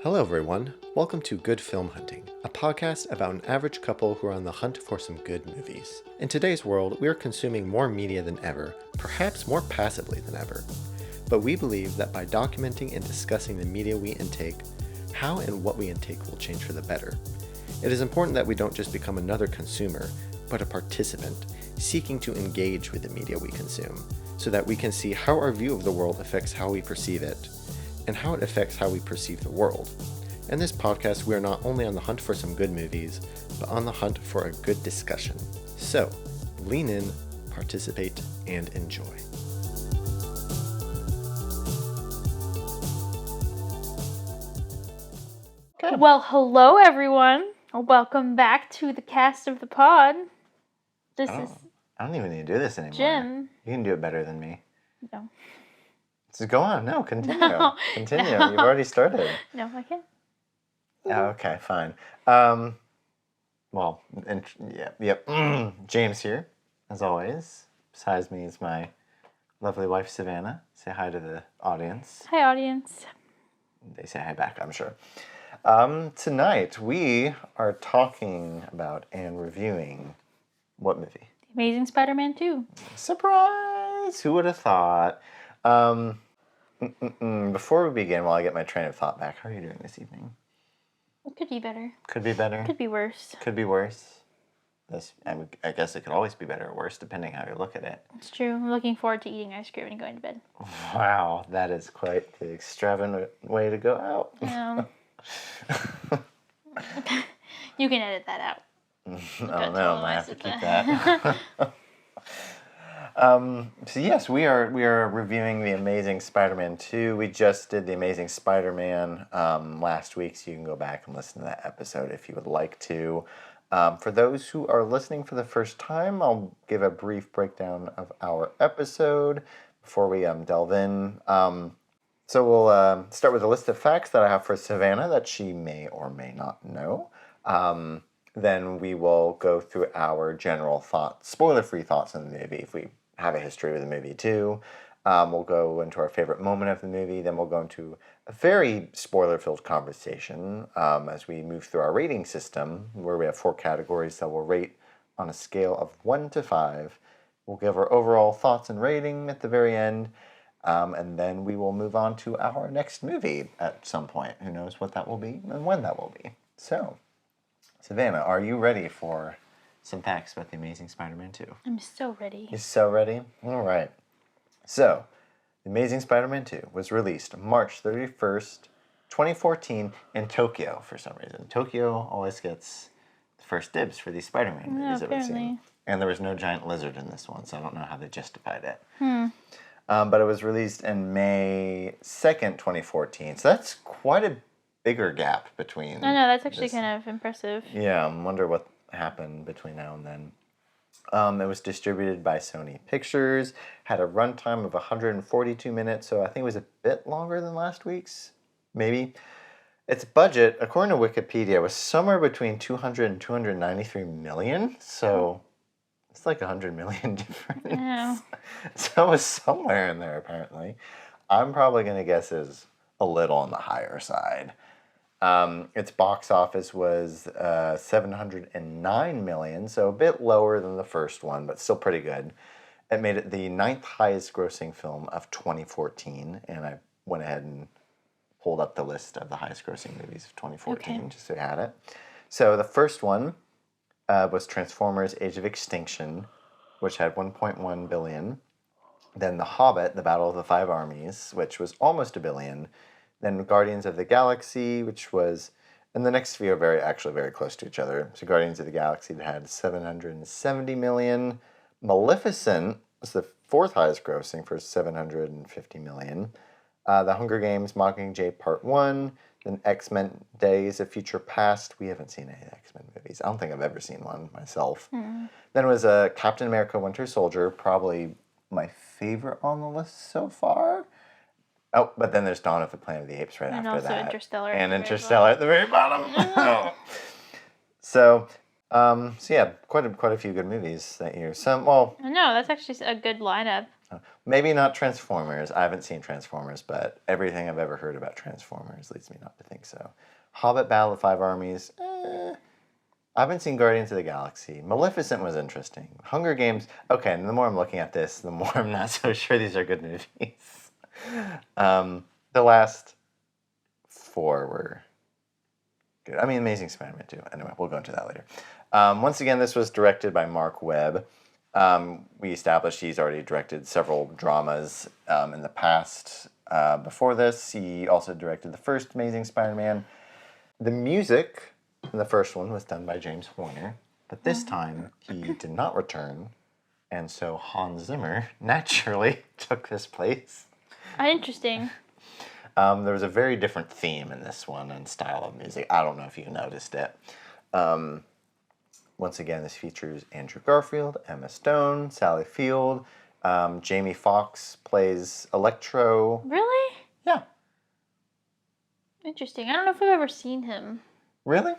Hello, everyone. Welcome to Good Film Hunting, a podcast about an average couple who are on the hunt for some good movies. In today's world, we are consuming more media than ever, perhaps more passively than ever. But we believe that by documenting and discussing the media we intake, how and what we intake will change for the better. It is important that we don't just become another consumer, but a participant, seeking to engage with the media we consume, so that we can see how our view of the world affects how we perceive it, and how it affects how we perceive the world. In this podcast, we are not only on the hunt for some good movies, but on the hunt for a good discussion. So, lean in, participate, and enjoy. Okay. Well, hello everyone. Welcome back to the cast of the pod. I don't even need to do this anymore. Jim. You can do it better than me. No. Just go on. No, continue. No. Continue. No. You've already started. No, I can't. Okay, fine. James here, as always. Besides me is my lovely wife, Savannah. Say hi to the audience. Hi, audience. They say hi back, I'm sure. Tonight, we are talking about and reviewing what movie? The Amazing Spider-Man 2. Surprise! Who would have thought? Before we begin, while I get my train of thought back, how are you doing this evening? It could be better. Could be better. Could be worse. Could be worse. I guess it could always be better or worse, depending how you look at it. It's true. I'm looking forward to eating ice cream and going to bed. Wow, that is quite the extravagant way to go out. You can edit that out. I don't know. I might have to keep that. So yes, we are reviewing The Amazing Spider-Man 2. We just did The Amazing Spider-Man last week, so you can go back and listen to that episode if you would like to. For those who are listening for the first time, I'll give a brief breakdown of our episode before we delve in. So we'll start with a list of facts that I have for Savannah that she may or may not know. Then we will go through our general thoughts, spoiler-free thoughts on the movie if we have a history with the movie too. We'll go into our favorite moment of the movie. Then we'll go into a very spoiler-filled conversation as we move through our rating system, where we have 4 categories that we'll rate on a scale of 1 to 5. We'll give our overall thoughts and rating at the very end. And then we will move on to our next movie at some point. Who knows what that will be and when that will be. So, Savannah, are you ready for some facts about The Amazing Spider-Man 2? I'm so ready. You're so ready? All right. So, The Amazing Spider-Man 2 was released March 31st, 2014 in Tokyo for some reason. Tokyo always gets the first dibs for these Spider-Man movies that we've seen. And there was no giant lizard in this one, so I don't know how they justified it. But it was released in May 2nd, 2014. So that's quite a bigger gap between... I know, that's actually kind of impressive. Yeah, I wonder what happened between now and then. It was distributed by Sony Pictures, had a runtime of 142 minutes, so I think it was a bit longer than last week's, maybe. Its budget, according to Wikipedia, was somewhere between 200 and 293 million, so... It's like 100 million difference. Yeah. So it was somewhere in there, apparently. I'm probably going to guess is a little on the higher side. Its box office was 709 million, so a bit lower than the first one, but still pretty good. It made it the 9th highest grossing film of 2014, and I went ahead and pulled up the list of the highest grossing movies of 2014, just so you had it. So the first one was Transformers: Age of Extinction, which had 1.1 billion. Then The Hobbit: The Battle of the Five Armies, which was almost $1 billion. Then Guardians of the Galaxy, which was, and the next few are actually very close to each other. So Guardians of the Galaxy had 770 million. Maleficent was the 4th highest grossing for 750 million. The Hunger Games: Mockingjay Part 1. Then X-Men: Days of Future Past. We haven't seen any X-Men movies. I don't think I've ever seen one myself. Then was Captain America: Winter Soldier, probably my favorite on the list so far. Oh, but then there's Dawn of the Planet of the Apes right after that. And also Interstellar. And Interstellar at the very bottom. So yeah, quite a few good movies that year. No, that's actually a good lineup. Maybe not Transformers. I haven't seen Transformers, but everything I've ever heard about Transformers leads me not to think so. Hobbit Battle of Five Armies. I haven't seen Guardians of the Galaxy. Maleficent was interesting. Hunger Games. Okay, and the more I'm looking at this, the more I'm not so sure these are good movies. The last four were good. I mean, Amazing Spider-Man 2. Anyway, we'll go into that later. Once again, this was directed by Mark Webb. We established he's already directed several dramas in the past. Before this, he also directed the first Amazing Spider-Man. The music in the first one was done by James Horner, but this time he did not return, and so Hans Zimmer naturally took his place. Interesting. There was a very different theme in this one and style of music. I don't know if you noticed it. Once again, this features Andrew Garfield, Emma Stone, Sally Field. Jamie Foxx plays Electro. Really? Yeah. Interesting. I don't know if I've ever seen him. Really?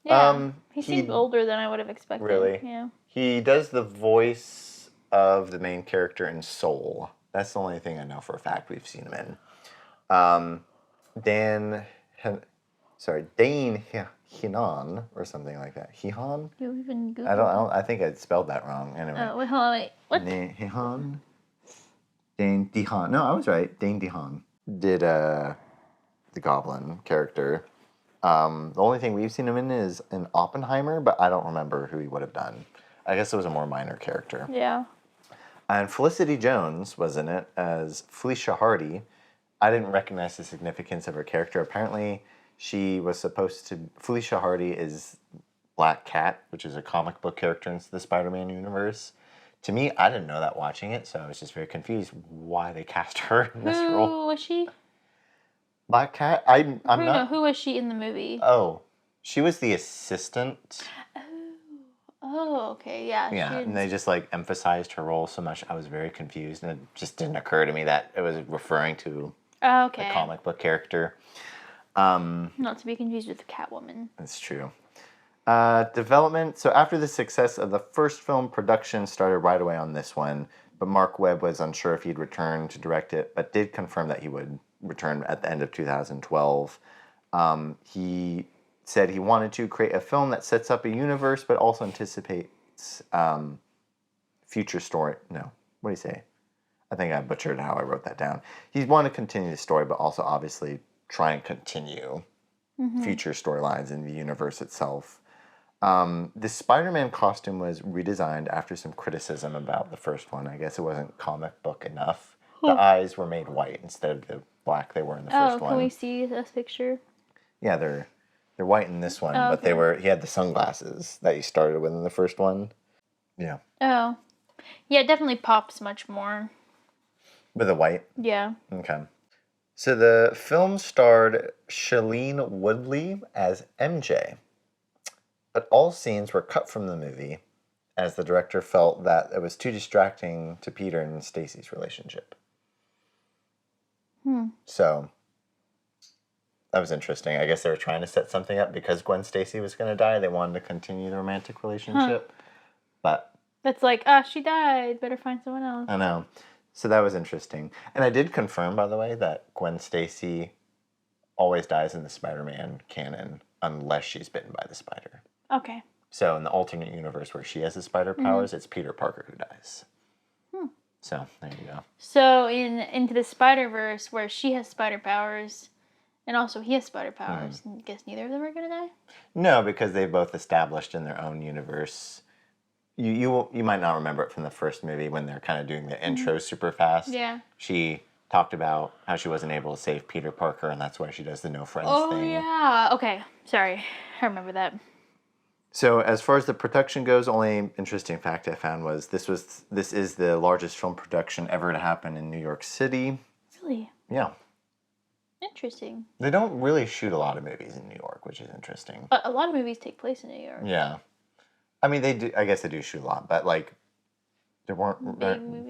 Yeah. He seemed older than I would have expected. Really? Yeah. He does the voice of the main character in Soul. That's the only thing I know for a fact we've seen him in. Dane Hinan or something like that. Hihan? You even Google I don't. I think I spelled that wrong. Anyway. Oh, wait, hold on, wait. What? Hihan? Dane DeHaan. No, I was right. Dane DeHaan did the Goblin character. The only thing we've seen him in is in Oppenheimer, but I don't remember who he would have done. I guess it was a more minor character. Yeah. And Felicity Jones was in it as Felicia Hardy. I didn't recognize the significance of her character. Apparently, she was supposed to... Felicia Hardy is Black Cat, which is a comic book character in the Spider-Man universe. To me, I didn't know that watching it, so I was just very confused why they cast her in this role. Who was she? Black Cat? I'm not... Who was she in the movie? Oh, she was the assistant. Oh, okay, yeah. Yeah, and they just like emphasized her role so much. I was very confused, and it just didn't occur to me that it was referring to Oh, okay. a comic book character. Not to be confused with Catwoman. That's true. Development. So after the success of the first film, production started right away on this one. But Mark Webb was unsure if he'd return to direct it, but did confirm that he would return at the end of 2012. He said he wanted to create a film that sets up a universe, but also anticipates future story. No, what do you say? I think I butchered how I wrote that down. He wanted to continue the story, but also obviously try and continue future storylines in the universe itself. The Spider-Man costume was redesigned after some criticism about the first one. I guess it wasn't comic book enough. The eyes were made white instead of the black they were in the first one. Oh, can we see this picture? Yeah, they're white in this one, but he had the sunglasses that he started with in the first one. Yeah. Oh. Yeah, it definitely pops much more. With the white? Yeah. Okay. So the film starred Shailene Woodley as MJ, but all scenes were cut from the movie as the director felt that it was too distracting to Peter and Stacy's relationship. So that was interesting. I guess they were trying to set something up because Gwen Stacy was going to die. They wanted to continue the romantic relationship, but that's like, she died. Better find someone else. I know. So that was interesting. And I did confirm, by the way, that Gwen Stacy always dies in the Spider-Man canon unless she's bitten by the spider. Okay. So in the alternate universe where she has the spider powers, it's Peter Parker who dies. So there you go. So in Into the Spider-Verse, where she has spider powers, and also he has spider powers, I guess neither of them are going to die? No, because they both established in their own universe. You might not remember it from the first movie when they're kind of doing the intro super fast. Yeah. She talked about how she wasn't able to save Peter Parker, and that's why she does the no friends thing. Oh, yeah. Okay. Sorry. I remember that. So as far as the production goes, only interesting fact I found was this is the largest film production ever to happen in New York City. Really? Yeah. Interesting. They don't really shoot a lot of movies in New York, which is interesting. A lot of movies take place in New York. Yeah. I mean, they do. I guess they do shoot a lot, but like, there weren't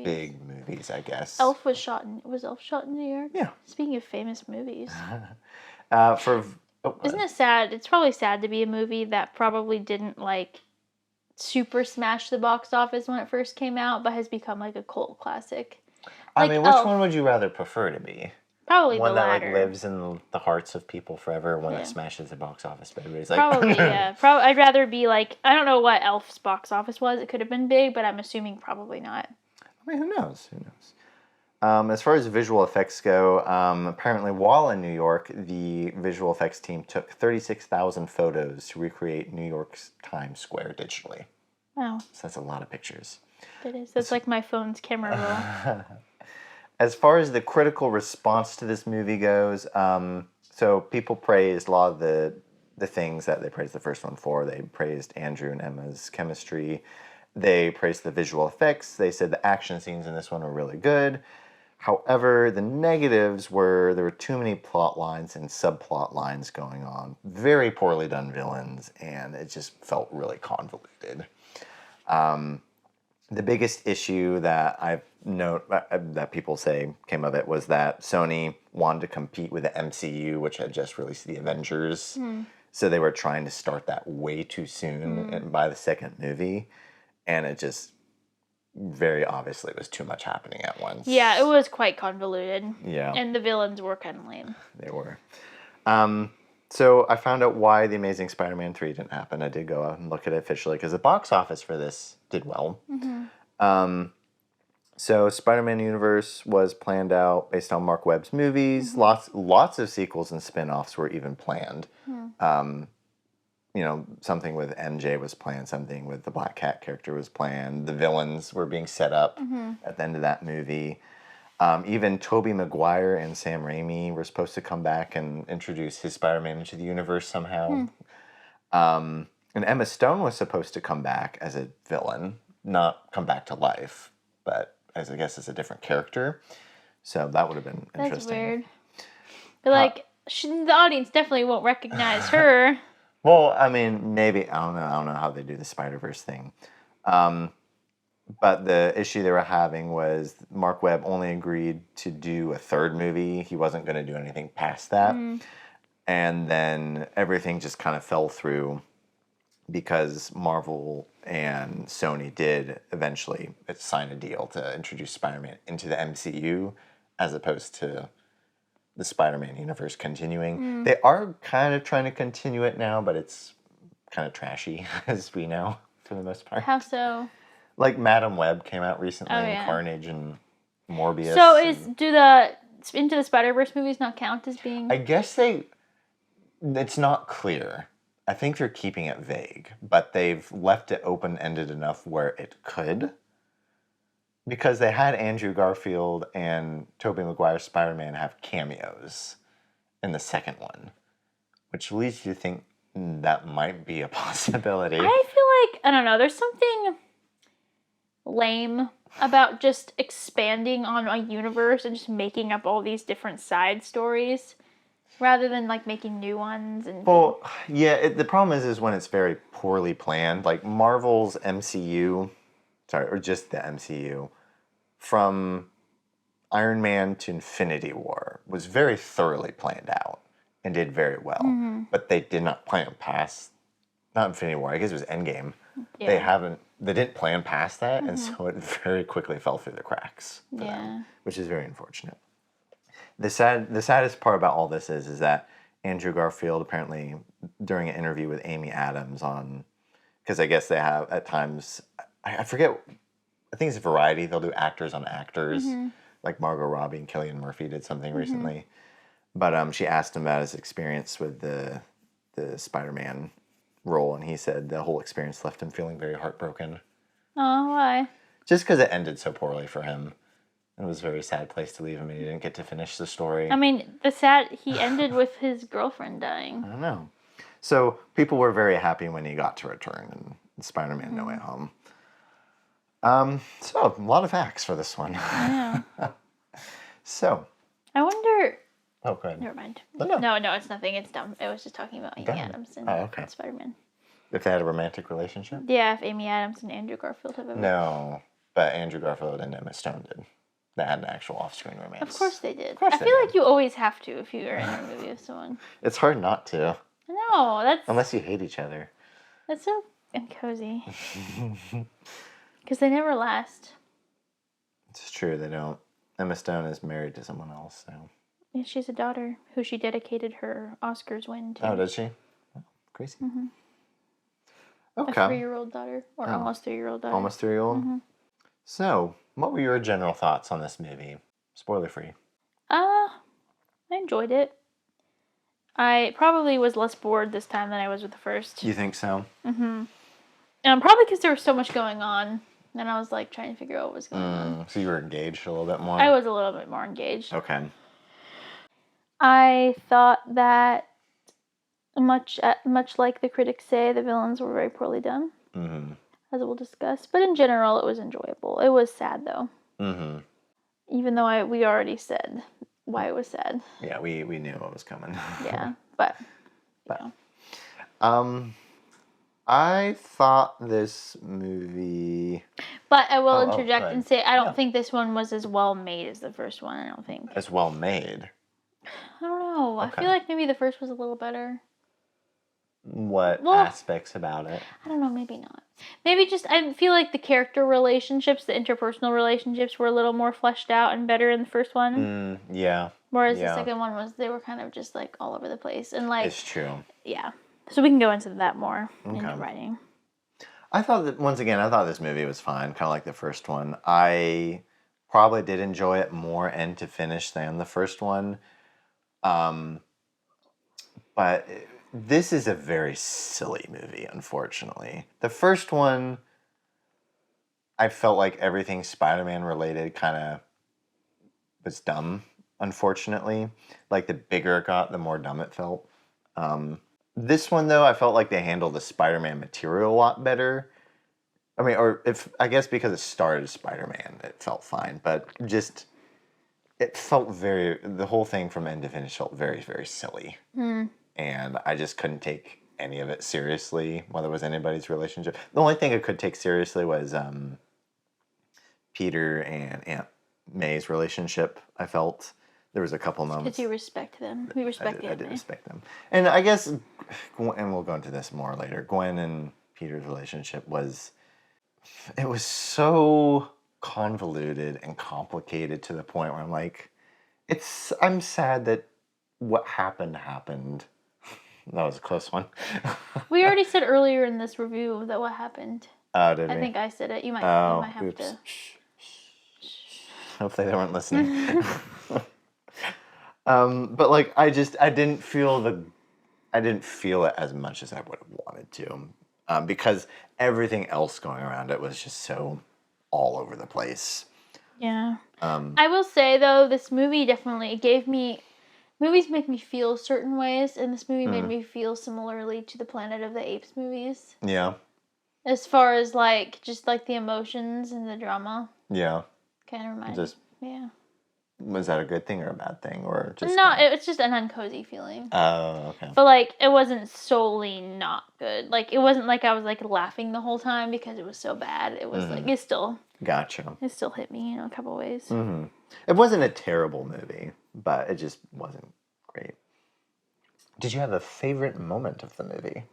big movies. I guess. Was Elf shot in New York? Yeah. Speaking of famous movies, isn't it sad? It's probably sad to be a movie that probably didn't like super smash the box office when it first came out, but has become like a cult classic. I Like mean, which Elf. one would you rather prefer to be? Probably One the that like latter. lives in the hearts of people forever, one Yeah. that smashes the box office, but everybody's like, Probably, yeah. I'd rather be like, I don't know what Elf's box office was. It could have been big, but I'm assuming probably not. I mean, who knows? Who knows? As far as visual effects go, apparently while in New York, the visual effects team took 36,000 photos to recreate New York's Times Square digitally. Wow. So that's a lot of pictures. It is. That's like my phone's camera roll. As far as the critical response to this movie goes, so people praised a lot of the things that they praised the first one for. They praised Andrew and Emma's chemistry. They praised the visual effects. They said the action scenes in this one were really good. However, the negatives were there were too many plot lines and subplot lines going on. Very poorly done villains, and it just felt really convoluted. The biggest issue that that people say came of it was that Sony wanted to compete with the MCU, which had just released the Avengers. So they were trying to start that way too soon and by the second movie, and it just very obviously was too much happening at once. Yeah, it was quite convoluted. Yeah. And the villains were kind of lame. They were. So I found out why The Amazing Spider-Man 3 didn't happen. I did go out and look at it officially because the box office for this did well. So Spider-Man universe was planned out based on Mark Webb's movies. Lots of sequels and spin-offs were even planned. Something with MJ was planned, something with the Black Cat character was planned. The villains were being set up at the end of that movie. Even Tobey Maguire and Sam Raimi were supposed to come back and introduce his Spider-Man into the universe somehow. And Emma Stone was supposed to come back as a villain, not come back to life, but I guess as a different character. So that would have been interesting. That's weird. But the audience definitely won't recognize her. Well, I mean, maybe I don't know how they do the Spider-Verse thing. But the issue they were having was Mark Webb only agreed to do a third movie. He wasn't going to do anything past that. And then everything just kind of fell through because Marvel and Sony did eventually sign a deal to introduce Spider-Man into the MCU as opposed to the Spider-Man universe continuing. They are kind of trying to continue it now, but it's kind of trashy, as we know, for the most part. How so? Like Madam Web came out recently, and yeah. Carnage and Morbius. So do the Into the Spider-Verse movies not count as being... I guess it's not clear. I think they're keeping it vague, but they've left it open-ended enough where it could. Because they had Andrew Garfield and Tobey Maguire's Spider-Man have cameos in the second one, which leads you to think that might be a possibility. I feel like, I don't know, there's something lame about just expanding on a universe and just making up all these different side stories rather than making new ones. Well, yeah, the problem is when it's very poorly planned. Like Marvel's MCU, or just the MCU, from Iron Man to Infinity War was very thoroughly planned out and did very well. But they did not plan past, not Infinity War, I guess it was Endgame. Yeah. They didn't plan past that, and so it very quickly fell through the cracks for them, which is very unfortunate. The saddest part about all this is that Andrew Garfield apparently, during an interview with Amy Adams because I guess they have at times, I forget, I think it's Variety, they'll do actors on actors, like Margot Robbie and Cillian Murphy did something recently. But she asked him about his experience with the Spider-Man role, and he said the whole experience left him feeling very heartbroken. Oh, why? Just because it ended so poorly for him. It was a very sad place to leave him, and he didn't get to finish the story. I mean, he ended with his girlfriend dying. I don't know. So people were very happy when he got to return in Spider-Man No Way Home. So a lot of facts for this one. Yeah. So. I wonder. Oh, go ahead. Never mind. No, it's nothing. It's dumb. I was just talking about Amy Adams and Spider-Man. If they had a romantic relationship? Yeah, if Amy Adams and Andrew Garfield have ever. No, but Andrew Garfield and Emma Stone did. They had an actual off-screen romance. Of course they did. I feel like you always have to if you're in a movie with someone. It's hard not to. No, that's... Unless you hate each other. That's so cozy. Because they never last. It's true, they don't. Emma Stone is married to someone else, so. Yeah, she has a daughter who she dedicated her Oscars win to. Oh, did she? Oh, crazy. Mm-hmm. Okay. A 3-year-old daughter, or almost 3-year-old daughter. Almost 3-year-old? Mm-hmm. So, what were your general thoughts on this movie? Spoiler free. I enjoyed it. I probably was less bored this time than I was with the first. You think so? Mm-hmm. Probably because there was so much going on, and I was like trying to figure out what was going on. So you were engaged a little bit more? I was a little bit more engaged. Okay. I thought that much like the critics say, the villains were very poorly done, as we'll discuss. But in general, it was enjoyable. It was sad though. Even though we already said why it was sad. Yeah, we knew what was coming. Yeah, but. I thought this movie. But I will interject and say I don't think this one was as well made as the first one. I don't think. As well made. I don't know. Okay. I feel like maybe the first was a little better. What aspects about it? I don't know. Maybe not. Maybe just I feel like the character relationships, the interpersonal relationships, were a little more fleshed out and better in the first one. Yeah. Whereas the second one they were kind of just like all over the place and like. It's true. Yeah. So we can go into that more in the writing. I thought this movie was fine, kind of like the first one. I probably did enjoy it more end to finish than the first one. But this is a very silly movie, unfortunately. The first one, I felt like everything Spider-Man related kind of was dumb, unfortunately. Like the bigger it got, the more dumb it felt. This one, though, I felt like they handled the Spider-Man material a lot better. I mean, I guess because it started as Spider-Man, it felt fine. But just, it felt the whole thing from end to finish felt very, very silly. And I just couldn't take any of it seriously, whether it was anybody's relationship. The only thing I could take seriously was Peter and Aunt May's relationship, I felt. There was a couple moments. Because you respect them. We respect I did respect them. And I guess, and we'll go into this more later, Gwen and Peter's relationship was so convoluted and complicated to the point where I'm like, I'm sad that what happened. That was a close one. We already said earlier in this review that what happened. Oh, did we? I think I said it. You might have to. Hopefully they weren't listening. But like I didn't feel it as much as I would have wanted to, because everything else going around it was just so all over the place. Yeah. I will say though, this movie definitely gave me. Movies make me feel certain ways, and this movie made me feel similarly to the Planet of the Apes movies. Yeah. As far as like just like the emotions and the drama. Yeah. Kind of reminds me. Yeah. Was that a good thing or a bad thing, or just? No, it's just an uncozy feeling. Oh, okay. But like, it wasn't solely not good. Like, it wasn't like I was like laughing the whole time because it was so bad. It was like it still. Gotcha. It still hit me, a couple ways. It wasn't a terrible movie, but it just wasn't great. Did you have a favorite moment of the movie?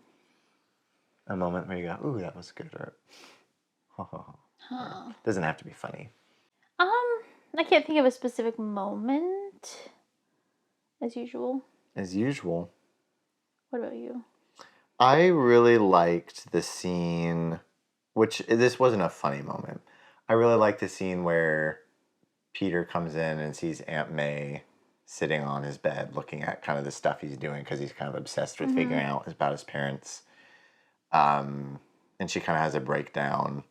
A moment where you go, "Ooh, that was good," or doesn't have to be funny. I can't think of a specific moment. As usual. As usual. What about you? I really liked the scene, which this wasn't a funny moment. I really liked the scene where Peter comes in and sees Aunt May sitting on his bed looking at kind of the stuff he's doing because he's kind of obsessed with figuring out about his parents. And she kind of has a breakdown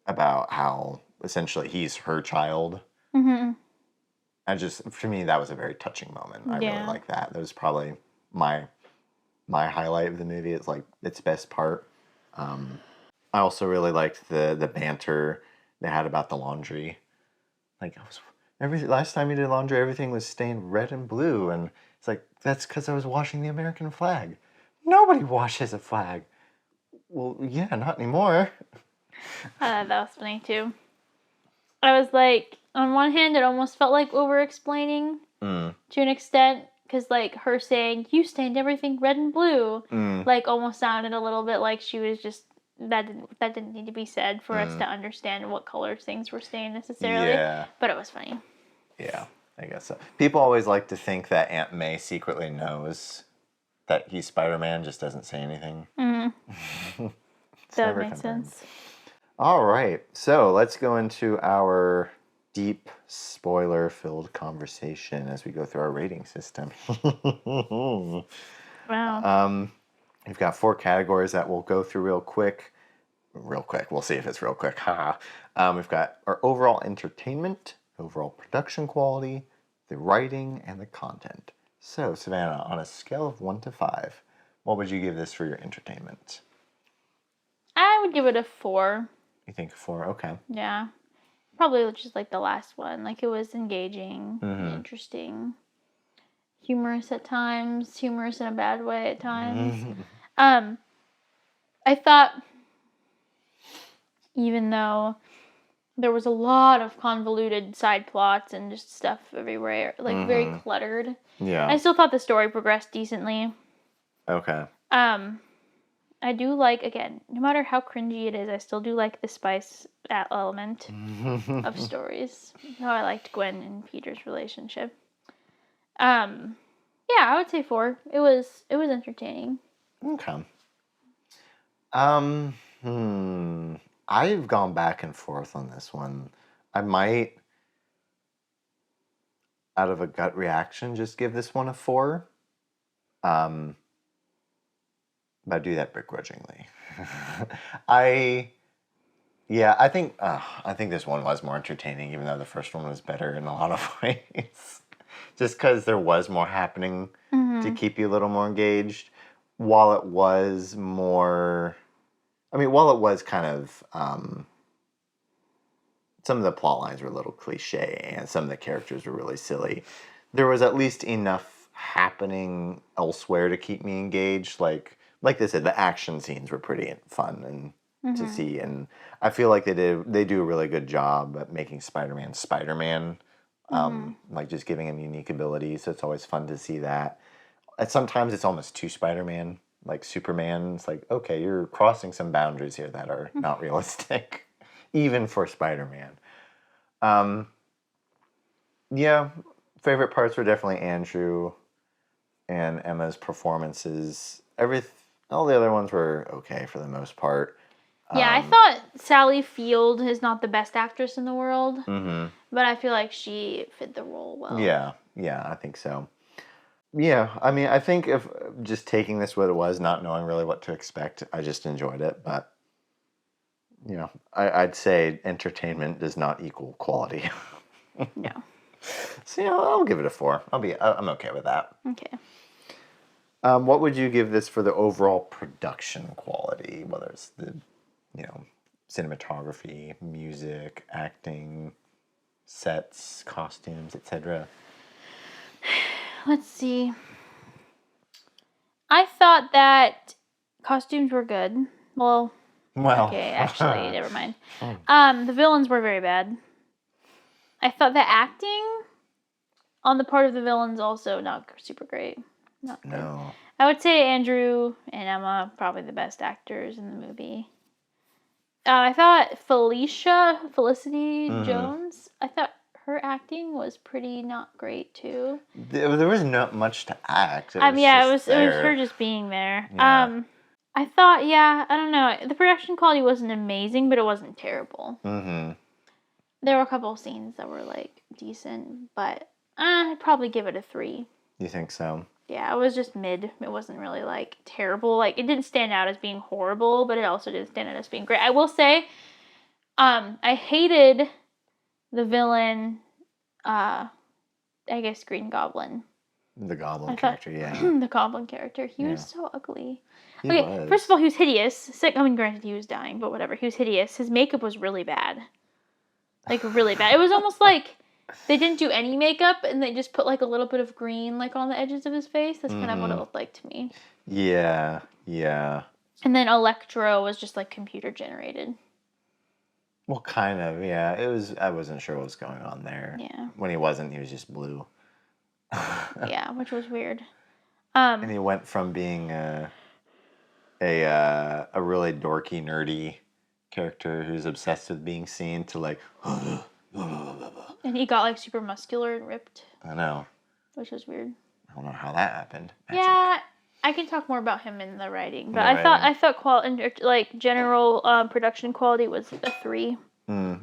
about how essentially he's her child. For me, that was a very touching moment. I really like that. That was probably my highlight of the movie. It's like its best part. I also really liked the banter they had about the laundry. Like last time you did laundry, everything was stained red and blue, and it's like that's because I was washing the American flag. Nobody washes a flag. Well, yeah, not anymore. That was funny too. I was like, on one hand, it almost felt like over-explaining to an extent, because like her saying, "You stained everything red and blue," like almost sounded a little bit like she was just that didn't need to be said for us to understand what colors things were saying necessarily. Yeah. But it was funny. Yeah, I guess so. People always like to think that Aunt May secretly knows that he's Spider-Man, just doesn't say anything. Mm-hmm. It's That never makes confirmed. sense. All right, so let's go into our deep spoiler-filled conversation as we go through our rating system. Wow. We've got 4 categories that we'll go through real quick. We'll see if it's real quick. We've got our overall entertainment, overall production quality, the writing, and the content. So, Savannah, on a scale of 1 to 5, what would you give this for your entertainment? I would give it a 4. You think 4? Okay. Yeah. Probably just like the last one. Like it was engaging, and interesting, humorous at times, humorous in a bad way at times. I thought even though there was a lot of convoluted side plots and just stuff everywhere, like very cluttered, Yeah. I still thought the story progressed decently. Okay. I do like, again, no matter how cringy it is, I still do like the spice element of stories. How I liked Gwen and Peter's relationship. Yeah, I would say 4. It was entertaining. Okay. I've gone back and forth on this one. I might, out of a gut reaction, just give this one a 4. But I do that begrudgingly. I think this one was more entertaining, even though the first one was better in a lot of ways. Just because there was more happening to keep you a little more engaged, while it was kind of some of the plot lines were a little cliche and some of the characters were really silly, there was at least enough happening elsewhere to keep me engaged. Like they said, the action scenes were pretty fun and to see, and I feel like they do a really good job at making Spider-Man Spider-Man. Like just giving him unique abilities, so it's always fun to see that. And sometimes it's almost too Spider-Man, like Superman. It's like, okay, you're crossing some boundaries here that are not realistic, even for Spider-Man. Yeah, favorite parts were definitely Andrew and Emma's performances. All the other ones were okay for the most part. Yeah, I thought Sally Field is not the best actress in the world, but I feel like she fit the role well. Yeah, I think so. Yeah, I mean, I think if just taking this what it was, not knowing really what to expect, I just enjoyed it. But, I'd say entertainment does not equal quality. Yeah. So, I'll give it a 4. I'm okay with that. Okay. What would you give this for the overall production quality, whether it's the, cinematography, music, acting, sets, costumes, etc.? Let's see. I thought that costumes were good. Well, okay, actually, never mind. The villains were very bad. I thought the acting on the part of the villains also not super great. Not good. No. I would say Andrew and Emma probably the best actors in the movie. I thought Felicity Jones, I thought her acting was pretty not great too. There was not much to act. It was her just being there. Yeah. I thought, I don't know. The production quality wasn't amazing, but it wasn't terrible. There were a couple of scenes that were like decent, but I'd probably give it a 3. You think so? Yeah, it was just mid. It wasn't really like terrible. Like it didn't stand out as being horrible, but it also didn't stand out as being great. I will say, I hated the villain. I guess Green Goblin. The Goblin character, yeah. The Goblin character. He was so ugly. He was. First of all, he was hideous. I mean, granted, he was dying, but whatever. He was hideous. His makeup was really bad. Like really bad. It was almost like they didn't do any makeup and they just put like a little bit of green like on the edges of his face. That's kind of what it looked like to me. Yeah. And then Electro was just like computer generated. Well, kind of, yeah. It was. I wasn't sure what was going on there. Yeah. When he wasn't, he was just blue. Yeah, which was weird. And he went from being a really dorky, nerdy character who's obsessed with being seen to like. And he got like super muscular and ripped, I know. which was weird. I don't know how that happened. Magic. Yeah, I can talk more about him in the writing, but The I thought like general production quality was a 3.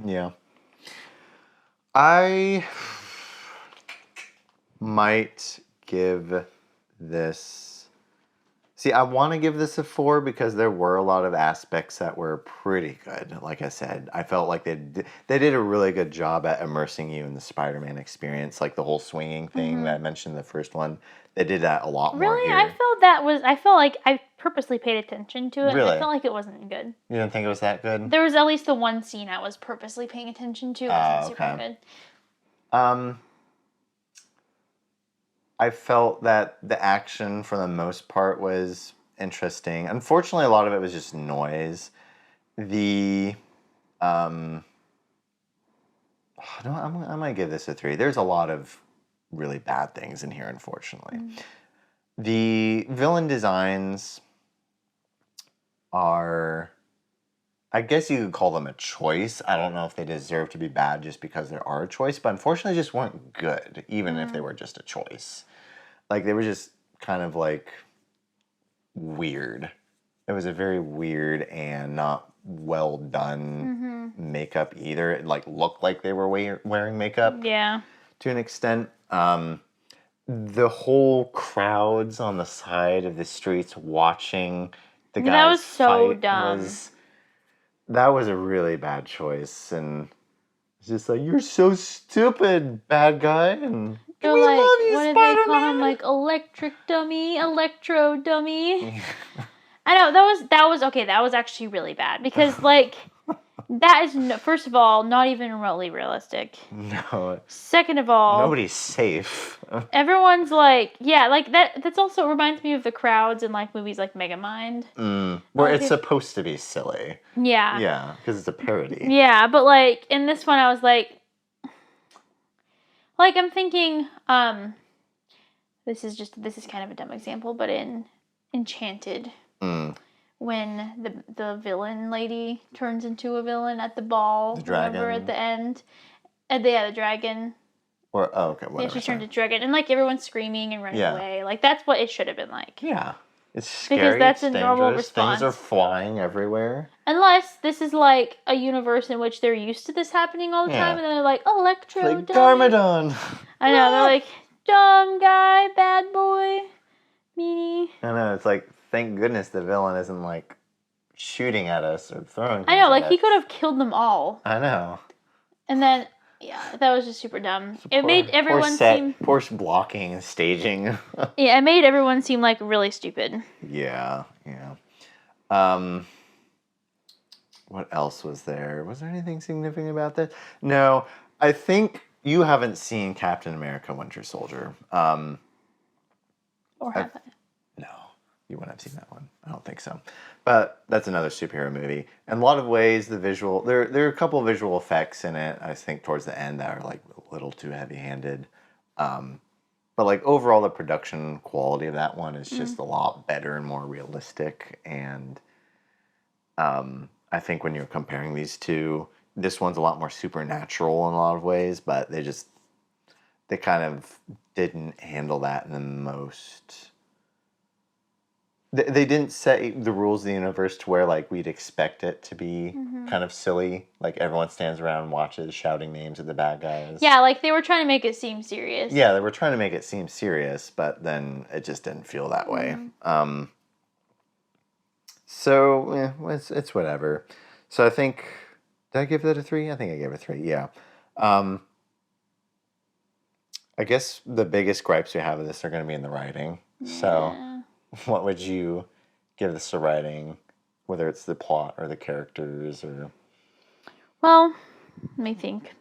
Yeah. I might give this. See, I want to give this a 4 because there were a lot of aspects that were pretty good. Like I said, I felt like they did a really good job at immersing you in the Spider-Man experience, like the whole swinging thing that I mentioned in the first one. They did that a lot more Really, here. I felt like I purposely paid attention to it. And Really? I felt like it wasn't good. You didn't think it was that good? There was at least the one scene I was purposely paying attention to. It wasn't super good. I felt that the action for the most part was interesting. Unfortunately, a lot of it was just noise. The no, I'm gonna give this a 3. There's a lot of really bad things in here, unfortunately. The villain designs are, I guess you could call them a choice. I don't know if they deserve to be bad just because they are a choice, but unfortunately just weren't good, even if they were just a choice. Like, they were just kind of, like, weird. It was a very weird and not well done makeup either. It, like, looked like they were wearing makeup. Yeah. To an extent. The whole crowds on the side of the streets watching the guys That was so fight dumb. that was a really bad choice, and it's just like, you're so stupid, bad guy, and They're we like, love you, what did Spider-Man. they call him? Like electro dummy. I know that was okay. That was actually really bad because like that is first of all not even remotely realistic. No. Second of all, Nobody's safe. everyone's like, yeah, like that. That's also reminds me of the crowds in like movies like Megamind. Where it's supposed to be silly. Yeah. Yeah, because it's a parody. Yeah, but like in this one, I was like I'm thinking, this is kind of a dumb example, but in Enchanted, when the villain lady turns into a villain at the ball, The dragon. remember at the end, the dragon. Or okay, whatever. Yeah, she turned into a dragon, and like everyone's screaming and running away. Like that's what it should have been like. Yeah. It's scary, Because that's it's a normal dangerous. response. Things are flying everywhere. Unless this is like a universe in which they're used to this happening all the time, and then they're like, Electro, Like dummy. Garmadon. I know, they're like, dumb guy, bad boy, meanie. I know, it's like, thank goodness the villain isn't like shooting at us or throwing I know, like things he at us. could have killed them all. I know. And then, yeah, that was just super dumb. It made everyone seem... Poor blocking and staging. Yeah, it made everyone seem like really stupid. Yeah. What else was there? Was there anything significant about this? No, I think you haven't seen Captain America: Winter Soldier. Or have I? No, you wouldn't have seen that one. I don't think so. But that's another superhero movie. In a lot of ways, the visual there are a couple of visual effects in it, I think, towards the end that are like a little too heavy-handed. But like overall, the production quality of that one is just a lot better and more realistic. And I think when you're comparing these two, this one's a lot more supernatural in a lot of ways, but they kind of didn't handle that in the most... They didn't set the rules of the universe to where like we'd expect it to be kind of silly. Like everyone stands around and watches, shouting names at the bad guys. Yeah, like they were trying to make it seem serious. Yeah, they were trying to make it seem serious, but then it just didn't feel that way. So yeah, it's whatever. So I think, did I give that a 3? I think I gave it a 3. Yeah. I guess the biggest gripes we have of this are going to be in the writing. So. What would you give this a rating, whether it's the plot or the characters or... Well, let me think.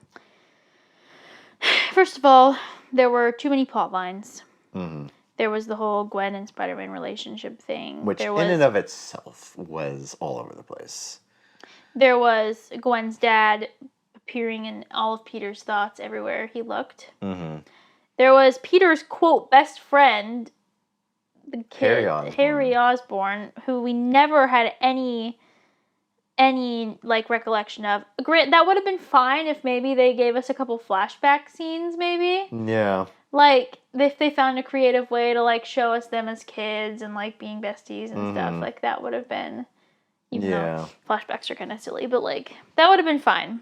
First of all, there were too many plot lines. There was the whole Gwen and Spider-Man relationship thing. Which in and of itself was all over the place. There was Gwen's dad appearing in all of Peter's thoughts everywhere he looked. There was Peter's, quote, best friend... the kid, Harry Osborn, who we never had any like recollection of. That would have been fine if maybe they gave us a couple flashback scenes, maybe. Yeah. Like if they found a creative way to like show us them as kids and like being besties and stuff, like that would have been. Even though flashbacks are kind of silly, but like that would have been fine.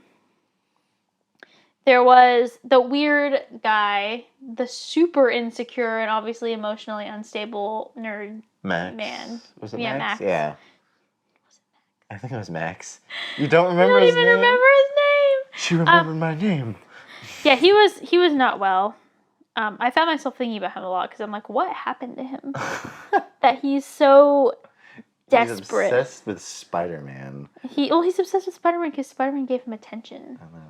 There was the weird guy, the super insecure and obviously emotionally unstable nerd man. Was it Max? Max? Yeah. I think it was Max. You don't remember his name? I don't even remember his name. She remembered my name. Yeah, he was not well. I found myself thinking about him a lot because I'm like, what happened to him? That he's so desperate. He's obsessed with Spider-Man. He's obsessed with Spider-Man because Spider-Man gave him attention. I know.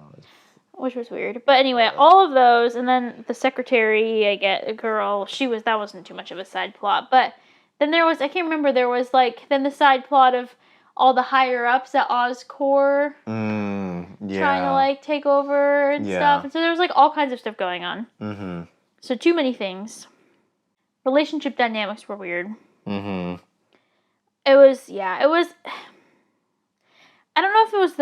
Which was weird. But anyway, all of those, and then the secretary, I get a girl, that wasn't too much of a side plot. But then there was, I can't remember, there was like, then the side plot of all the higher ups at Oscorp trying to like take over and stuff. And so there was like all kinds of stuff going on. Mm-hmm. So too many things. Relationship dynamics were weird. Mm-hmm. It was. I don't know if it was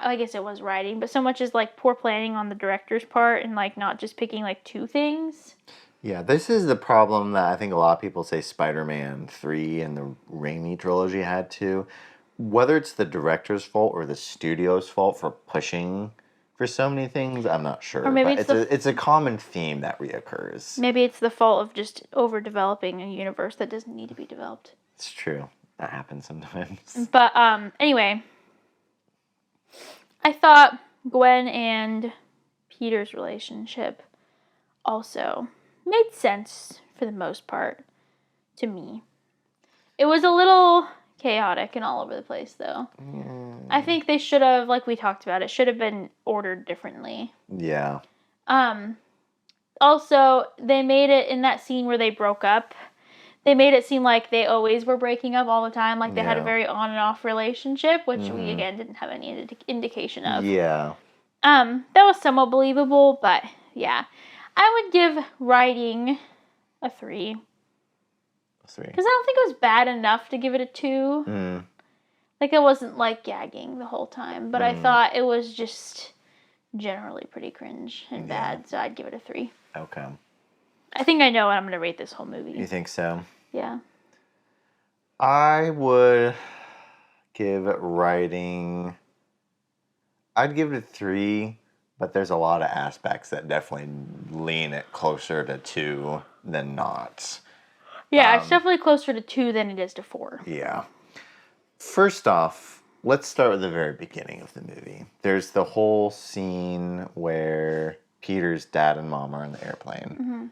I guess it was writing, but so much as like poor planning on the director's part and like not just picking like two things. Yeah, this is the problem that I think a lot of people say Spider-Man 3 and the Raimi trilogy had too. Whether it's the director's fault or the studio's fault for pushing for so many things, I'm not sure. Or maybe but it's a common theme that reoccurs. Maybe it's the fault of just overdeveloping a universe that doesn't need to be developed. It's true. That happens sometimes. But anyway, I thought Gwen and Peter's relationship also made sense for the most part to me. It was a little chaotic and all over the place, though. I think they should have, like we talked about, it should have been ordered differently. Yeah. Also, they made it in that scene where they broke up. They made it seem like they always were breaking up all the time, like they had a very on and off relationship, which we again didn't have any indication of. Yeah. That was somewhat believable, but yeah, I would give writing a 3. 3. Because I don't think it was bad enough to give it a 2. Like, it wasn't, like, gagging the whole time. But I thought it was just generally pretty cringe and bad. So I'd give it a 3. Okay. I think I know what I'm going to rate this whole movie. You think so? Yeah. I would give writing... I'd give it a 3, but there's a lot of aspects that definitely lean it closer to 2 than not. Yeah, it's definitely closer to 2 than it is to 4. Yeah. First off, let's start with the very beginning of the movie. There's the whole scene where Peter's dad and mom are in the airplane. Mm-hmm.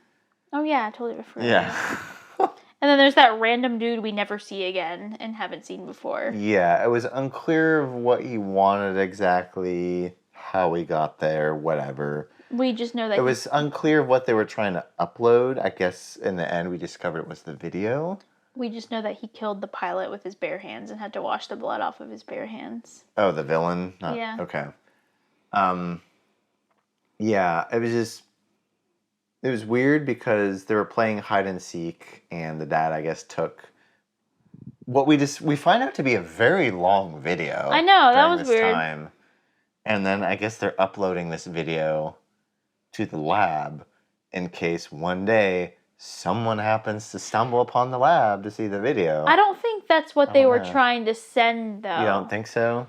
Oh, yeah, I totally forgot. Yeah. And then there's that random dude we never see again and haven't seen before. Yeah, it was unclear of what he wanted exactly, how he got there, whatever. We just know that it was unclear of what they were trying to upload. I guess in the end we discovered it was the video. We just know that he killed the pilot with his bare hands and had to wash the blood off of his bare hands. Oh, the villain? Yeah. Okay. Yeah, it was weird because they were playing hide and seek and the dad, I guess, took what we find out to be a very long video. I know, that was weird. Time. And then I guess they're uploading this video to the lab in case one day someone happens to stumble upon the lab to see the video. I don't think that's what they were trying to send, though. You don't think so?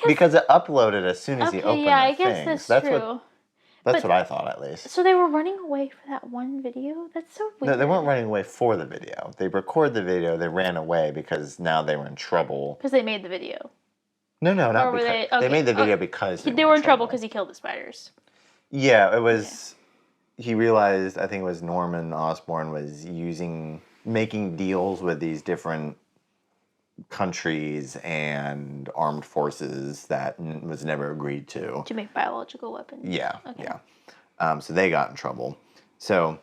Because it uploaded as soon as he opened I the guess thing. that's true. That's what I thought, at least. So they were running away for that one video? That's so weird. No, they weren't running away for the video. They recorded the video. They ran away because now they were in trouble. Because they made the video. No, not because. They made the video because they were in trouble because he killed the spiders. Yeah, it was... Okay. He realized, I think it was Norman Osborn was making deals with these different countries and armed forces that was never agreed to. To make biological weapons. Yeah, okay. Yeah. So they got in trouble. So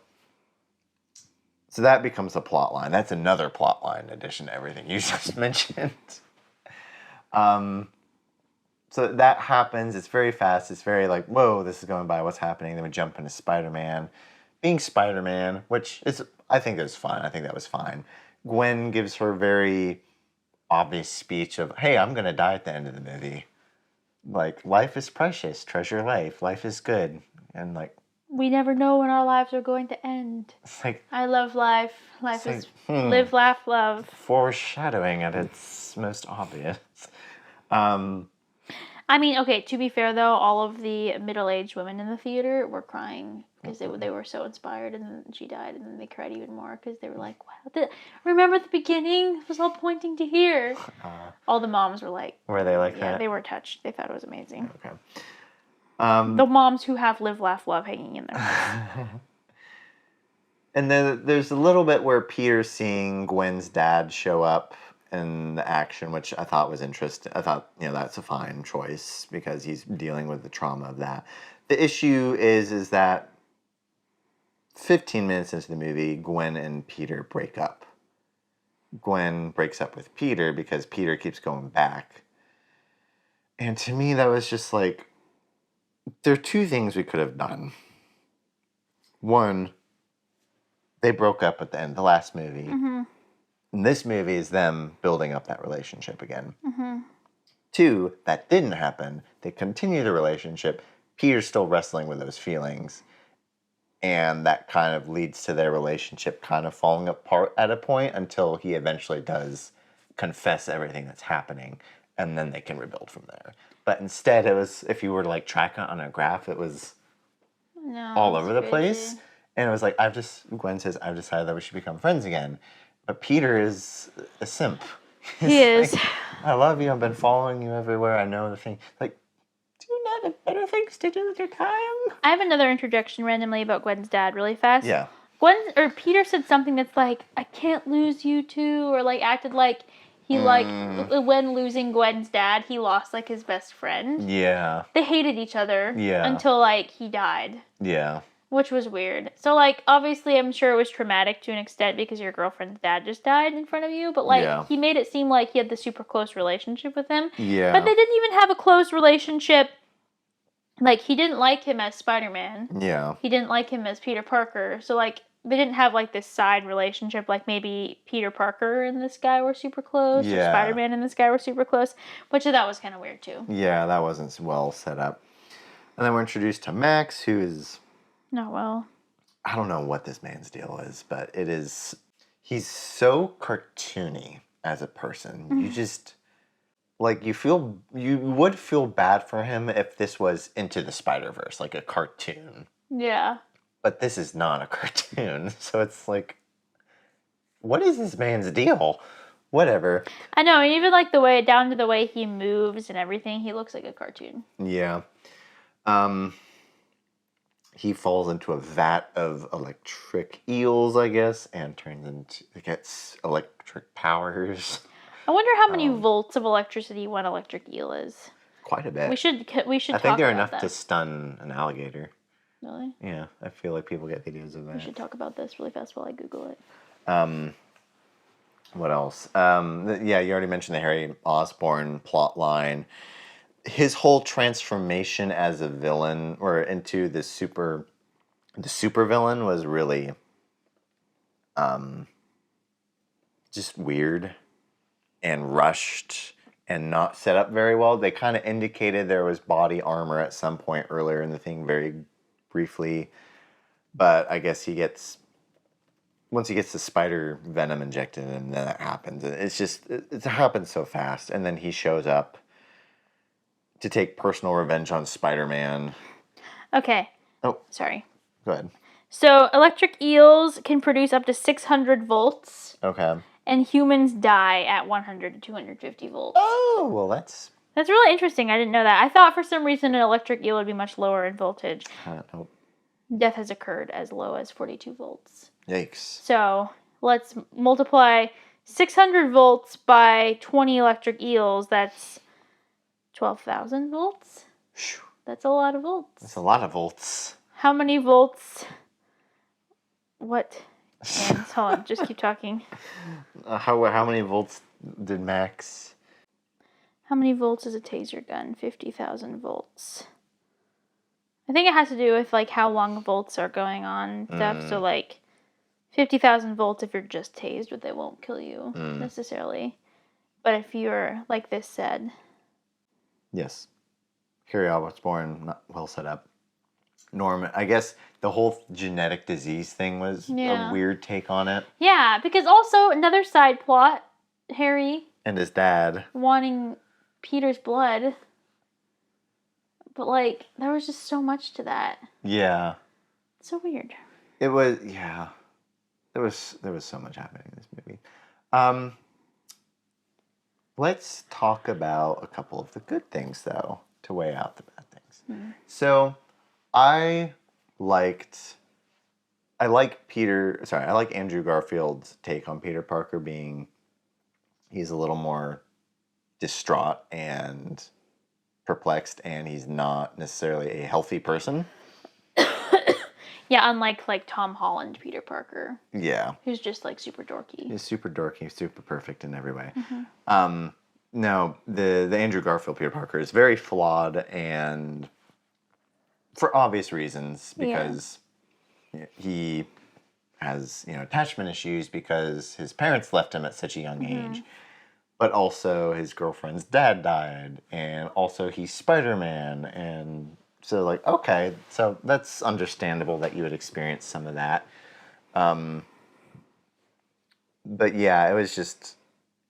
that becomes a plot line. That's another plot line in addition to everything you just mentioned. So that happens. It's very fast. It's very whoa, this is going by. What's happening? Then we jump into Spider-Man. Being Spider-Man, which is I think it was fun. I think that was fine. Gwen gives her very obvious speech of, hey, I'm going to die at the end of the movie. Like, life is precious. Treasure life. Life is good. And, like... We never know when our lives are going to end. It's like... I love life. Life is live, laugh, love. Foreshadowing at its most obvious. I mean, okay, to be fair, though, all of the middle-aged women in the theater were crying because they were so inspired, and then she died, and then they cried even more because they were like, wow, remember the beginning? It was all pointing to here. All the moms were like... Were they like that? Yeah, they were touched. They thought it was amazing. Okay. The moms who have live, laugh, love hanging in their hearts. And then there's a little bit where Peter's seeing Gwen's dad show up in the action, which I thought was interesting. I thought, that's a fine choice because he's dealing with the trauma of that. The issue is that 15 minutes into the movie, Gwen and Peter break up. Gwen breaks up with Peter because Peter keeps going back. And to me, that was just like, there are two things we could have done. One, they broke up at the end of the last movie. Mm-hmm. And this movie is them building up that relationship again. Mm-hmm. Two, that didn't happen. They continue the relationship. Peter's still wrestling with those feelings. And that kind of leads to their relationship kind of falling apart at a point until he eventually does confess everything that's happening. And then they can rebuild from there. But instead, it was, if you were to like track it on a graph, it was all over the place. And it was like, Gwen says, I've decided that we should become friends again. But Peter is a simp. He is. Like, I love you. I've been following you everywhere. I know the thing. Like, do you not have better things to do with your time? I have another interjection randomly about Gwen's dad really fast. Yeah. Peter said something that's like, I can't lose you two, or like acted like he when losing Gwen's dad, he lost like his best friend. Yeah. They hated each other. Yeah. Until like he died. Yeah. Which was weird. So, like, obviously, I'm sure it was traumatic to an extent because your girlfriend's dad just died in front of you. But, like, he made it seem like he had the super close relationship with him. Yeah. But they didn't even have a close relationship. Like, he didn't like him as Spider-Man. Yeah. He didn't like him as Peter Parker. So, like, they didn't have, like, this side relationship. Like, maybe Peter Parker and this guy were super close. Yeah. Or Spider-Man and this guy were super close. Which I thought was kind of weird, too. Yeah, that wasn't well set up. And then we're introduced to Max, who is... Not well. I don't know what this man's deal is, but it is... He's so cartoony as a person. You just... Like, you would feel bad for him if this was Into the Spider-Verse, like a cartoon. Yeah. But this is not a cartoon, so it's like... What is this man's deal? Whatever. I know, and even like down to the way he moves and everything, he looks like a cartoon. Yeah. He falls into a vat of electric eels, I guess, and gets electric powers. I wonder how many volts of electricity one electric eel is. Quite a bit. We should. I think they're enough to stun an alligator. Really? Yeah, I feel like people get videos of that. We should talk about this really fast while I Google it. What else? Yeah, you already mentioned the Harry Osborn plot line. His whole transformation as a villain or into the super villain was really just weird and rushed and not set up very well. They kind of indicated there was body armor at some point earlier in the thing very briefly, but I guess once he gets the spider venom injected and then that happens. It happens so fast, and then he shows up to take personal revenge on Spider-Man. Okay. Oh. Sorry. Go ahead. So, electric eels can produce up to 600 volts. Okay. And humans die at 100 to 250 volts. Oh, well, that's really interesting. I didn't know that. I thought for some reason an electric eel would be much lower in voltage. Nope. Death has occurred as low as 42 volts. Yikes. So, let's multiply 600 volts by 20 electric eels. That's 12,000 volts? Whew. That's a lot of volts. That's a lot of volts. How many volts? What? Hold on, just keep talking. How many volts did Max? How many volts is a taser gun? 50,000 volts. I think it has to do with like how long volts are going on and stuff. So like 50,000 volts if you're just tased, but they won't kill you necessarily. But if you're, like this said. Yes. Carrie Osborne, not well set up. Norman, I guess the whole genetic disease thing was a weird take on it. Yeah, because also another side plot, Harry and his dad wanting Peter's blood. But like there was just so much to that. Yeah. So weird. It was There was so much happening in this movie. Let's talk about a couple of the good things though, to weigh out the bad things. So I like Andrew Garfield's take on Peter Parker being he's a little more distraught and perplexed, and he's not necessarily a healthy person. Yeah, unlike like Tom Holland Peter Parker. Yeah. Who's just like super dorky. He's super dorky, super perfect in every way. No, the Andrew Garfield Peter Parker is very flawed, and for obvious reasons, because he has, attachment issues because his parents left him at such a young age. But also his girlfriend's dad died, and also he's Spider-Man, and so like, okay, so that's understandable that you would experience some of that. But yeah, it was just,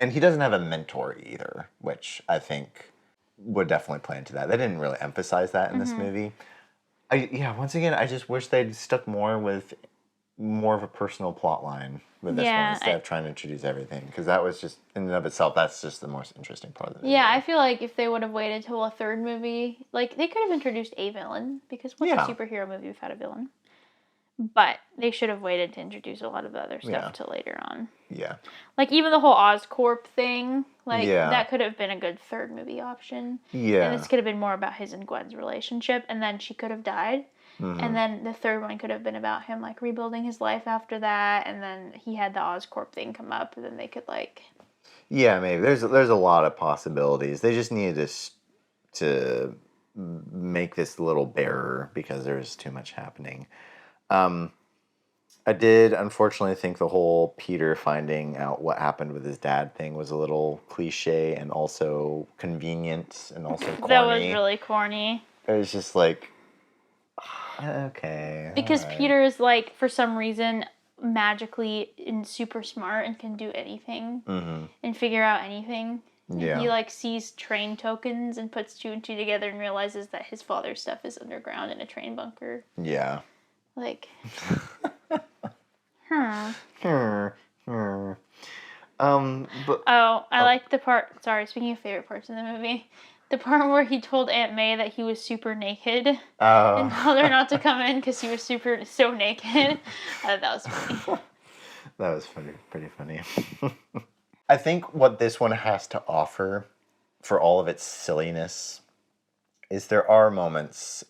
and he doesn't have a mentor either, which I think would definitely play into that. They didn't really emphasize that in this movie. Once again, I just wish they'd stuck more with more of a personal plot line with this one instead of trying to introduce everything, because that was just in and of itself, that's just the most interesting part of the movie. Yeah, I feel like if they would have waited till a third movie, like they could have introduced a villain, because what's a superhero movie without a villain? But they should have waited to introduce a lot of the other stuff till later on. Yeah. Like even the whole Oscorp thing, like that could have been a good third movie option. Yeah. And this could have been more about his and Gwen's relationship, and then she could have died. And then the third one could have been about him like rebuilding his life after that, and then he had the Oscorp thing come up, and then they could like. Yeah, maybe there's a lot of possibilities. They just needed to make this a little barer because there's too much happening. I did unfortunately think the whole Peter finding out what happened with his dad thing was a little cliche and also convenient and also corny. That was really corny. It was just like, okay. Because Peter is like, for some reason, magically and super smart and can do anything and figure out anything. Yeah. He like sees train tokens and puts two and two together and realizes that his father's stuff is underground in a train bunker. Yeah. Like, But I like the part. Sorry, speaking of favorite parts in the movie, the part where he told Aunt May that he was super naked and told her not to come in because he was so naked. I thought that was funny. That was funny, pretty funny. I think what this one has to offer, for all of its silliness, is there are moments.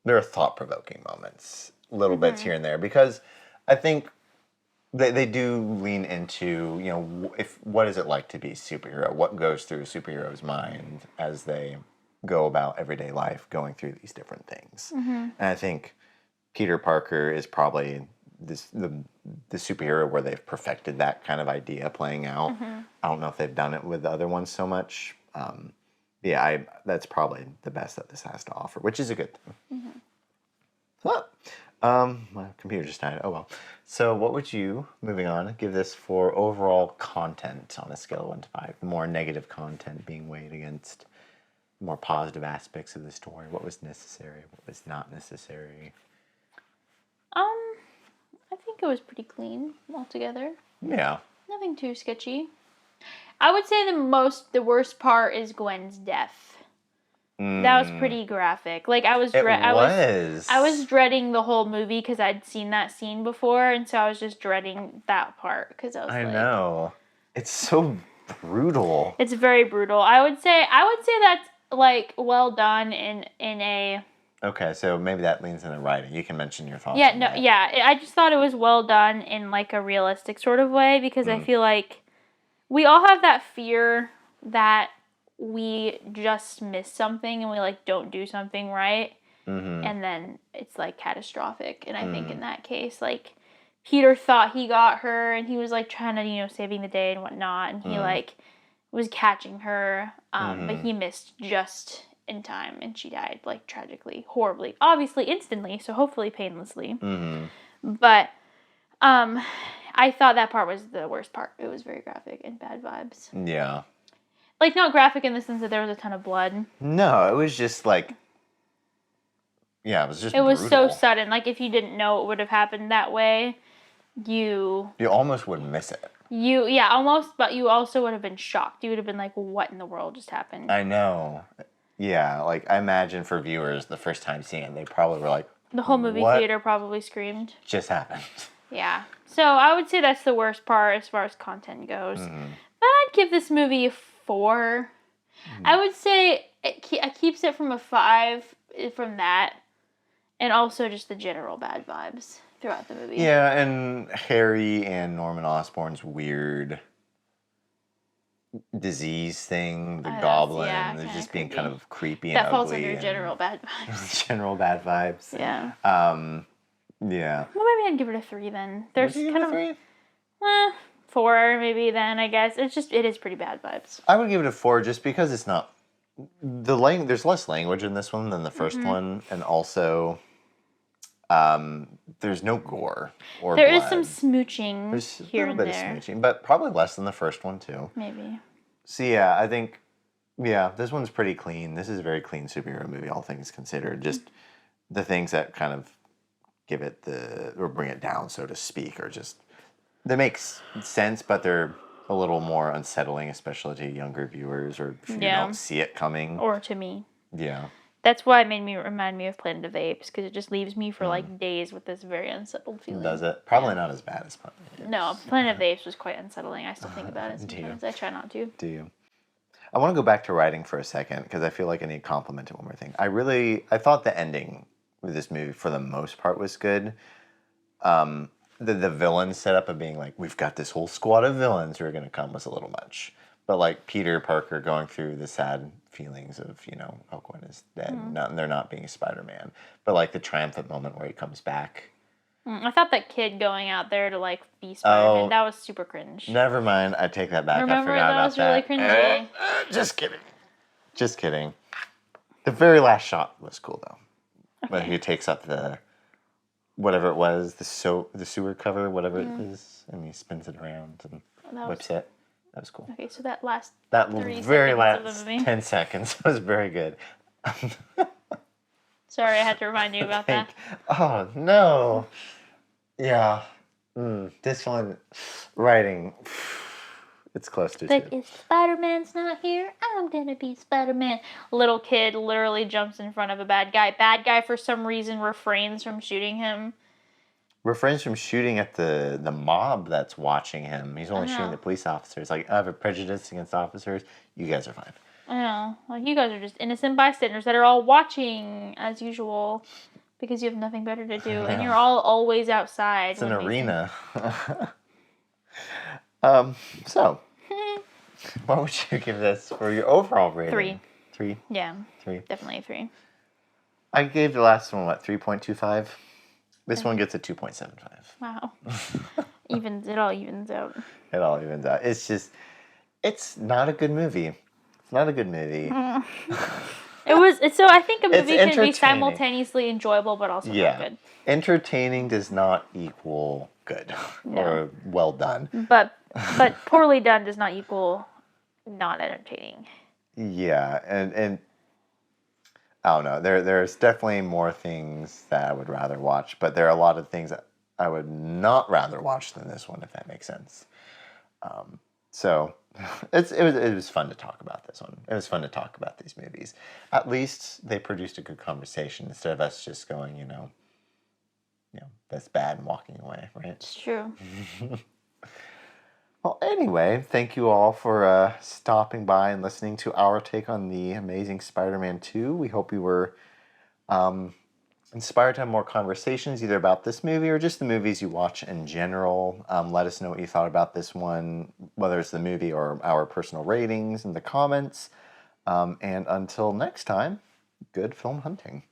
There are thought-provoking moments, little bits here and there, because I think they do lean into, what is it like to be a superhero? What goes through a superhero's mind as they go about everyday life, going through these different things? And I think Peter Parker is probably the superhero where they've perfected that kind of idea playing out. I don't know if they've done it with the other ones so much. That's probably the best that this has to offer, which is a good thing. My computer just died. Oh well. So what would you, moving on, give this for overall content on a scale of 1 to 5? The more negative content being weighed against the more positive aspects of the story. What was necessary? What was not necessary? I think it was pretty clean altogether. Yeah. Nothing too sketchy. I would say the worst part is Gwen's death. That was pretty graphic. Like I was dreading the whole movie because I'd seen that scene before, and so I was just dreading that part because I know. It's so brutal. It's very brutal. I would say that's like well done in a. Okay, so maybe that leans in the writing. You can mention your thoughts. I just thought it was well done in like a realistic sort of way, because I feel like we all have that fear that we just miss something and we like don't do something right, and then it's like catastrophic. And I think in that case, like Peter thought he got her, and he was like trying to, saving the day and whatnot, and he like was catching her, but he missed just in time, and she died like tragically, horribly, obviously instantly, so hopefully painlessly. But I thought that part was the worst part. It was very graphic and bad vibes. Yeah. Like, not graphic in the sense that there was a ton of blood. No, it was just like, yeah, it was just It was brutal. so sudden. Like, if you didn't know it would have happened that way, you almost would miss it. Yeah, almost, but you also would have been shocked. You would have been like, what in the world just happened? I know. Yeah, like, I imagine for viewers, the first time seeing it, they probably were like, The whole movie what theater probably screamed. just happened? Yeah. So I would say that's the worst part as far as content goes. But I'd give this movie a 4. I would say it keeps it from a 5 from that. And also just the general bad vibes throughout the movie. Yeah, and Harry and Norman Osborn's weird disease thing, the goblin, they're just being kind of creepy and that ugly. Falls under general bad vibes. General bad vibes. Yeah. Yeah. Well, maybe I'd give it a 3 then. There's Would you kind give it a of 3? 4 maybe then, I guess. It is pretty bad vibes. I would give it a 4 just because it's not there's less language in this one than the first one, and also there's no gore or There blood. is some smooching There's here a and little bit there. of smooching, but probably less than the first one too. Maybe. So yeah, I think this one's pretty clean. This is a very clean superhero movie, all things considered. Just the things that kind of give it or bring it down, so to speak, are just they make sense, but they're a little more unsettling, especially to younger viewers, or if you don't see it coming. Or to me. Yeah. That's why it remind me of Planet of the Apes, because it just leaves me for like days with this very unsettled feeling. Does it? Probably not as bad as Planet of the Apes. No, Planet of the Apes was quite unsettling. I still think about it sometimes. I try not to. Do you? I want to go back to writing for a second, because I feel like I need to compliment one more thing. I thought the ending of this movie, for the most part, was good. The villain setup of being like, we've got this whole squad of villains who are going to come was a little much. But like Peter Parker going through the sad feelings of, oh, Gwen is dead. And they're not being Spider-Man. But like the triumphant moment where he comes back. I thought that kid going out there to like be Spider-Man, that was super cringe. Never mind. I take that back. Remember, I forgot that about was really cringy. Just kidding. Just kidding. The very last shot was cool though. Okay. When he takes up the whatever it was, the sewer cover, whatever it is, and he spins it around and whips it. That was cool. Okay, so that last very last 10 seconds was very good. Sorry, I had to remind you about that. Oh, no. Yeah. This one, writing, it's close to like, 2. if Spider-Man's not here, I'm gonna be Spider-Man. Little kid literally jumps in front of a bad guy. Bad guy, for some reason, refrains from shooting him. Refrains from shooting at the mob that's watching him. He's only shooting the police officers. Like, I have a prejudice against officers. You guys are fine. I know. Like, you guys are just innocent bystanders that are all watching, as usual, because you have nothing better to do. And you're all always outside. It's an arena. So, what would you give this for your overall rating? 3. 3? Yeah. 3. Definitely a 3. I gave the last one, 3.25? This one gets a 2.75. Wow. It all evens out. It all evens out. It's just, it's not a good movie. It's not a good movie. So I think a movie can be entertaining. simultaneously enjoyable, but also not good. Entertaining does not equal good or well done. But poorly done does not equal not entertaining. Yeah, and I don't know. There's definitely more things that I would rather watch, but there are a lot of things that I would not rather watch than this one, if that makes sense. So it was fun to talk about this one. It was fun to talk about these movies. At least they produced a good conversation instead of us just going, that's bad and walking away, right? It's true. Well, anyway, thank you all for stopping by and listening to our take on the Amazing Spider-Man 2. We hope you were inspired to have more conversations either about this movie or just the movies you watch in general. Let us know what you thought about this one, whether it's the movie or our personal ratings in the comments. And until next time, good film hunting.